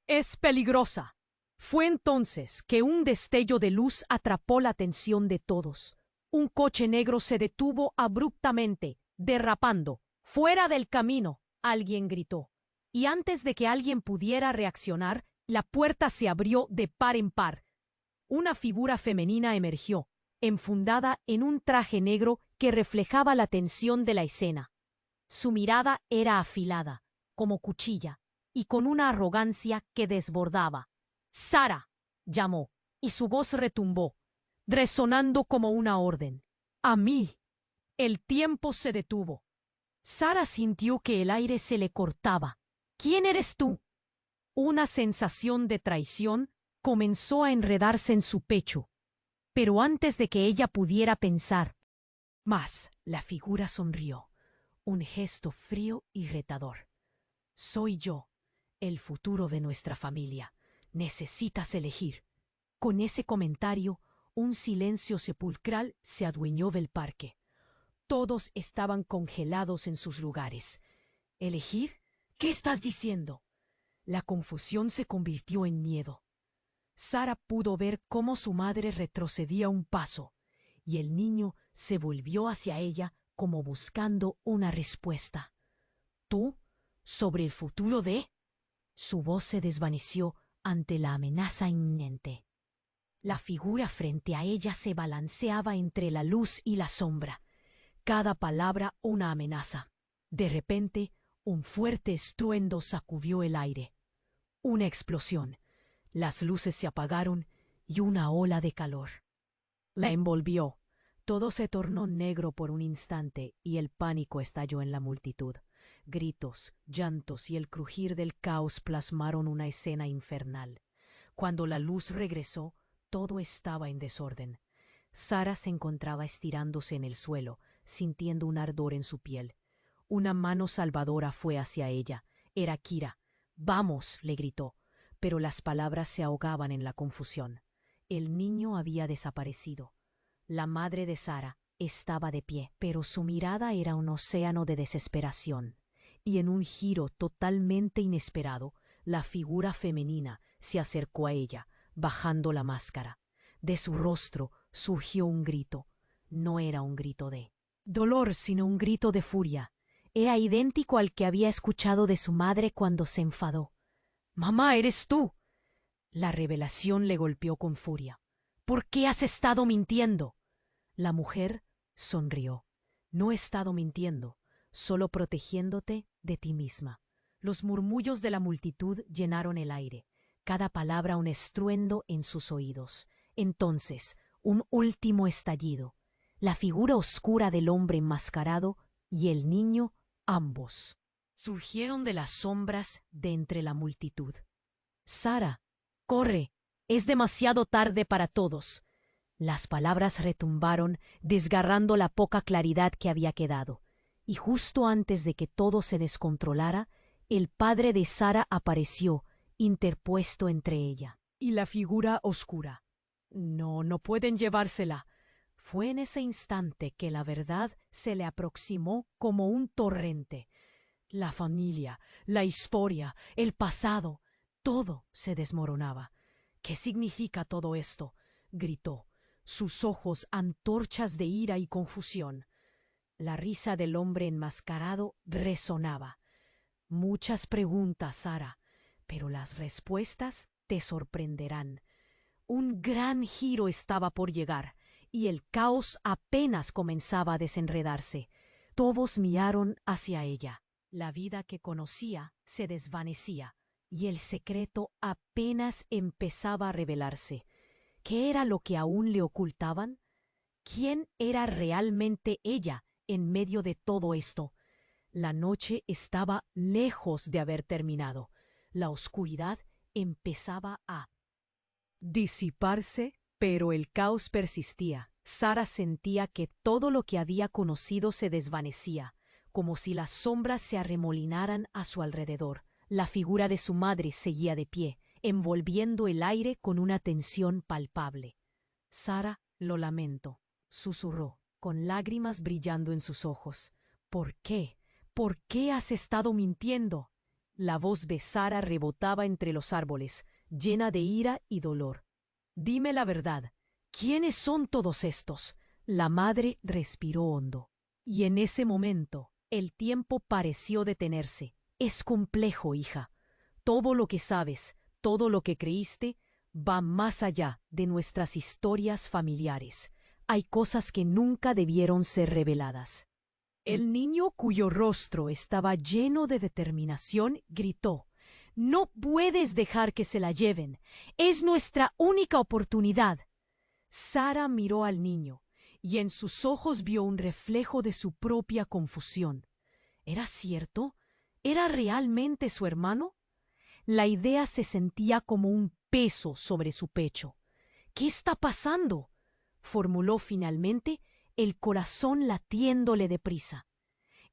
«Es peligrosa». Fue entonces que un destello de luz atrapó la atención de todos. Un coche negro se detuvo abruptamente, derrapando. «¡Fuera del camino!», alguien gritó. Y antes de que alguien pudiera reaccionar, la puerta se abrió de par en par. Una figura femenina emergió, enfundada en un traje negro que reflejaba la tensión de la escena. Su mirada era afilada, como cuchilla, y con una arrogancia que desbordaba. «¡Sara!», llamó, y su voz retumbó, resonando como una orden. «¡A mí!». El tiempo se detuvo. Sara sintió que el aire se le cortaba. «¿Quién eres tú?». Una sensación de traición comenzó a enredarse en su pecho, pero antes de que ella pudiera pensar más, la figura sonrió, un gesto frío y retador. «Soy yo, el futuro de nuestra familia. Necesitas elegir». Con ese comentario, un silencio sepulcral se adueñó del parque. Todos estaban congelados en sus lugares. ¿Elegir? ¿Qué estás diciendo? La confusión se convirtió en miedo. Sara pudo ver cómo su madre retrocedía un paso, y el niño se volvió hacia ella como buscando una respuesta. «¿Tú? ¿Sobre el futuro de...?» Su voz se desvaneció ante la amenaza inminente. La figura frente a ella se balanceaba entre la luz y la sombra, cada palabra una amenaza. De repente, un fuerte estruendo sacudió el aire. Una explosión. Las luces se apagaron y una ola de calor la envolvió. Todo se tornó negro por un instante y el pánico estalló en la multitud. Gritos, llantos y el crujir del caos plasmaron una escena infernal. Cuando la luz regresó, todo estaba en desorden. Sara se encontraba estirándose en el suelo, sintiendo un ardor en su piel. Una mano salvadora fue hacia ella. Era Kira, Vamos, le gritó, pero las palabras se ahogaban en la confusión. El niño había desaparecido. La madre de Sara estaba de pie, pero su mirada era un océano de desesperación. Y en un giro totalmente inesperado, la figura femenina se acercó a ella, bajando la máscara. De su rostro surgió un grito. No era un grito de dolor, sino un grito de furia. Era idéntico al que había escuchado de su madre cuando se enfadó. «¡Mamá, eres tú!». La revelación le golpeó con furia. «¿Por qué has estado mintiendo?». La mujer sonrió. «No he estado mintiendo, solo protegiéndote de ti misma». Los murmullos de la multitud llenaron el aire, cada palabra un estruendo en sus oídos. Entonces, un último estallido. La figura oscura del hombre enmascarado y el niño, ambos, surgieron de las sombras de entre la multitud. «Sara, corre, es demasiado tarde para todos». Las palabras retumbaron, desgarrando la poca claridad que había quedado. Y justo antes de que todo se descontrolara, el padre de Sara apareció, interpuesto entre ella y la figura oscura. «No, no pueden llevársela». Fue en ese instante que la verdad se le aproximó como un torrente. La familia, la historia, el pasado, todo se desmoronaba. «¿Qué significa todo esto?», gritó, sus ojos antorchas de ira y confusión. La risa del hombre enmascarado resonaba. «Muchas preguntas, Sara, pero las respuestas te sorprenderán». Un gran giro estaba por llegar, y el caos apenas comenzaba a desenredarse. Todos miraron hacia ella. La vida que conocía se desvanecía, y el secreto apenas empezaba a revelarse. ¿Qué era lo que aún le ocultaban? ¿Quién era realmente ella en medio de todo esto? La noche estaba lejos de haber terminado. La oscuridad empezaba a disiparse, pero el caos persistía. Sara sentía que todo lo que había conocido se desvanecía, como si las sombras se arremolinaran a su alrededor. La figura de su madre seguía de pie, envolviendo el aire con una tensión palpable. «Sara, lo lamento», susurró, con lágrimas brillando en sus ojos. «¿Por qué? ¿Por qué has estado mintiendo?». La voz de Sara rebotaba entre los árboles, llena de ira y dolor. «Dime la verdad. ¿Quiénes son todos estos?». La madre respiró hondo. Y en ese momento, el tiempo pareció detenerse. «Es complejo, hija. Todo lo que sabes, todo lo que creíste, va más allá de nuestras historias familiares. Hay cosas que nunca debieron ser reveladas». El niño, cuyo rostro estaba lleno de determinación, gritó: «No puedes dejar que se la lleven. Es nuestra única oportunidad». Sara miró al niño, y en sus ojos vio un reflejo de su propia confusión. ¿Era cierto? ¿Era realmente su hermano? La idea se sentía como un peso sobre su pecho. «¿Qué está pasando?», formuló finalmente, el corazón latiéndole deprisa.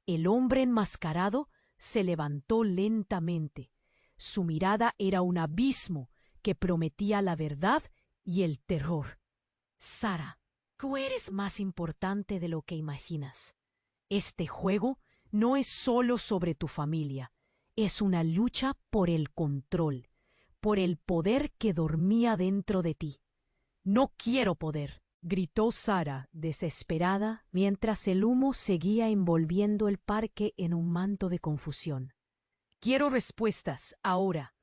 El hombre enmascarado se levantó lentamente. Su mirada era un abismo que prometía la verdad y el terror. «Sara, tú eres más importante de lo que imaginas. Este juego no es solo sobre tu familia, es una lucha por el control, por el poder que dormía dentro de ti». «No quiero poder», gritó Sara, desesperada, mientras el humo seguía envolviendo el parque en un manto de confusión. «Quiero respuestas, ahora».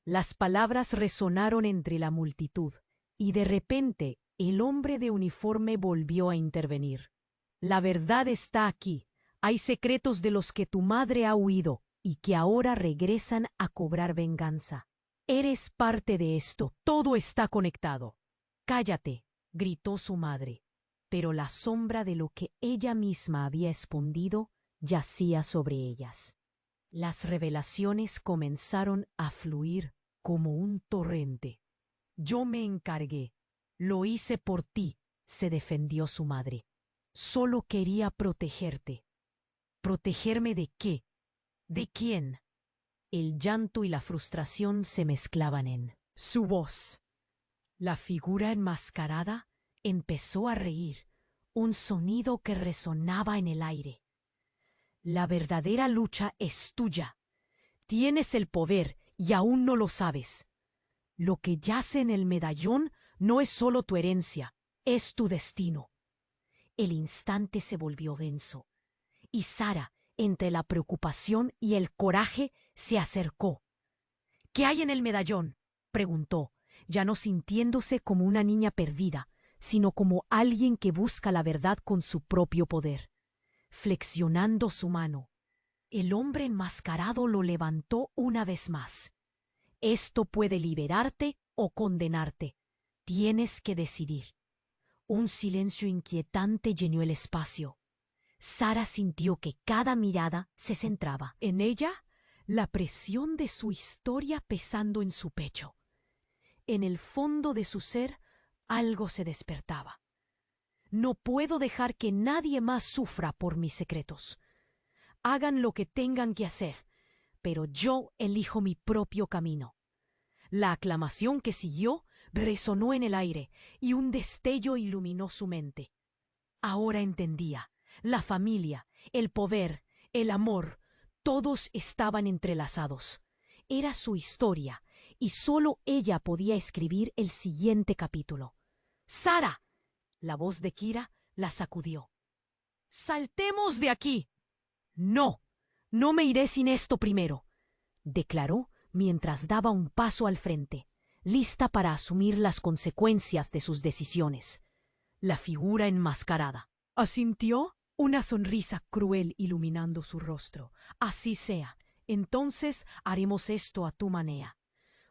Las palabras resonaron entre la multitud, y de repente el hombre de uniforme volvió a intervenir. «La verdad está aquí. Hay secretos de los que tu madre ha huido y que ahora regresan a cobrar venganza. Eres parte de esto. Todo está conectado». «Cállate», gritó su madre, pero la sombra de lo que ella misma había escondido yacía sobre ellas. Las revelaciones comenzaron a fluir como un torrente. «Yo me encargué. Lo hice por ti», se defendió su madre. «Solo quería protegerte». «¿Protegerme de qué? ¿De quién?». El llanto y la frustración se mezclaban en su voz. La figura enmascarada empezó a reír, un sonido que resonaba en el aire. La verdadera lucha es tuya. Tienes el poder y aún no lo sabes. Lo que yace en el medallón no es solo tu herencia, es tu destino. El instante se volvió denso, y Sara, entre la preocupación y el coraje, se acercó. ¿Qué hay en el medallón?, preguntó, ya no sintiéndose como una niña perdida, sino como alguien que busca la verdad con su propio poder. Flexionando su mano, el hombre enmascarado lo levantó una vez más. Esto puede liberarte o condenarte. Tienes que decidir. Un silencio inquietante llenó el espacio. Sara sintió que cada mirada se centraba en ella, la presión de su historia pesando en su pecho. En el fondo de su ser, algo se despertaba. No puedo dejar que nadie más sufra por mis secretos. Hagan lo que tengan que hacer, pero yo elijo mi propio camino. La aclamación que siguió resonó en el aire y un destello iluminó su mente. Ahora entendía. La familia, el poder, el amor, todos estaban entrelazados. Era su historia y solo ella podía escribir el siguiente capítulo. ¡Sara! La voz de Kira la sacudió. ¡Saltemos de aquí! No, no me iré sin esto primero, declaró mientras daba un paso al frente, lista para asumir las consecuencias de sus decisiones. La figura enmascarada asintió, una sonrisa cruel iluminando su rostro. Así sea, entonces haremos esto a tu manera.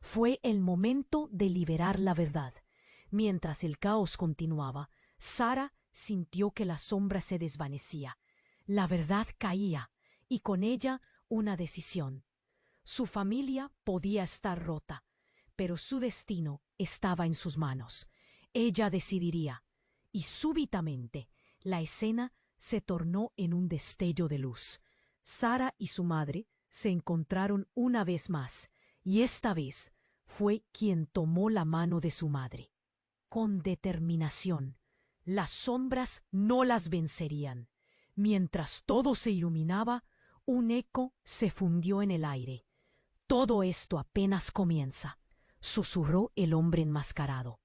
Fue el momento de liberar la verdad. Mientras el caos continuaba, Sara sintió que la sombra se desvanecía. La verdad caía, y con ella una decisión. Su familia podía estar rota, pero su destino estaba en sus manos. Ella decidiría, y súbitamente la escena se tornó en un destello de luz. Sara y su madre se encontraron una vez más, y esta vez fue quien tomó la mano de su madre. Con determinación, las sombras no las vencerían. Mientras todo se iluminaba, un eco se fundió en el aire. Todo esto apenas comienza, susurró el hombre enmascarado.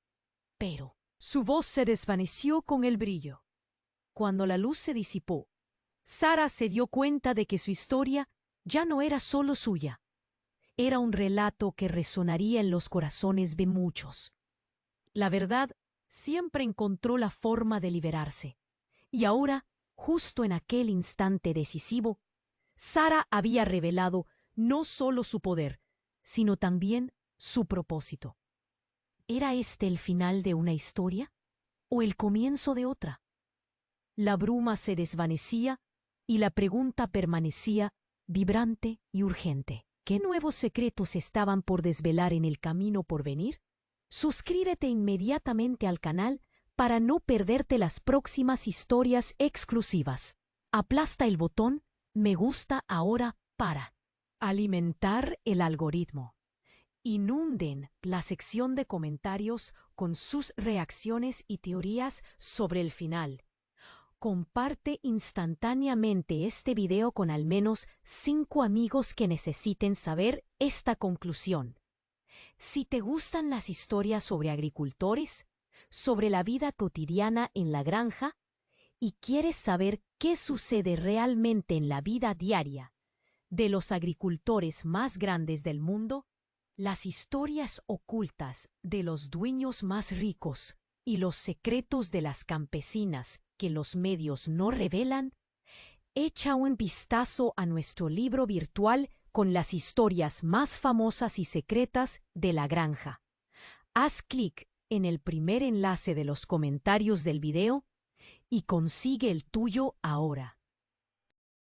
Pero su voz se desvaneció con el brillo. Cuando la luz se disipó, Sara se dio cuenta de que su historia ya no era solo suya. Era un relato que resonaría en los corazones de muchos. La verdad siempre encontró la forma de liberarse. Y ahora, justo en aquel instante decisivo, Sara había revelado no solo su poder, sino también su propósito. ¿Era este el final de una historia o el comienzo de otra? La bruma se desvanecía y la pregunta permanecía vibrante y urgente. ¿Qué nuevos secretos estaban por desvelar en el camino por venir? Suscríbete inmediatamente al canal para no perderte las próximas historias exclusivas. Aplasta el botón me gusta ahora para alimentar el algoritmo. Inunden la sección de comentarios con sus reacciones y teorías sobre el final. Comparte instantáneamente este video con al menos 5 amigos que necesiten saber esta conclusión. Si te gustan las historias sobre agricultores, sobre la vida cotidiana en la granja, y quieres saber qué sucede realmente en la vida diaria de los agricultores más grandes del mundo, las historias ocultas de los dueños más ricos y los secretos de las campesinas que los medios no revelan, echa un vistazo a nuestro libro virtual con las historias más famosas y secretas de la granja. Haz clic en el primer enlace de los comentarios del video y consigue el tuyo ahora.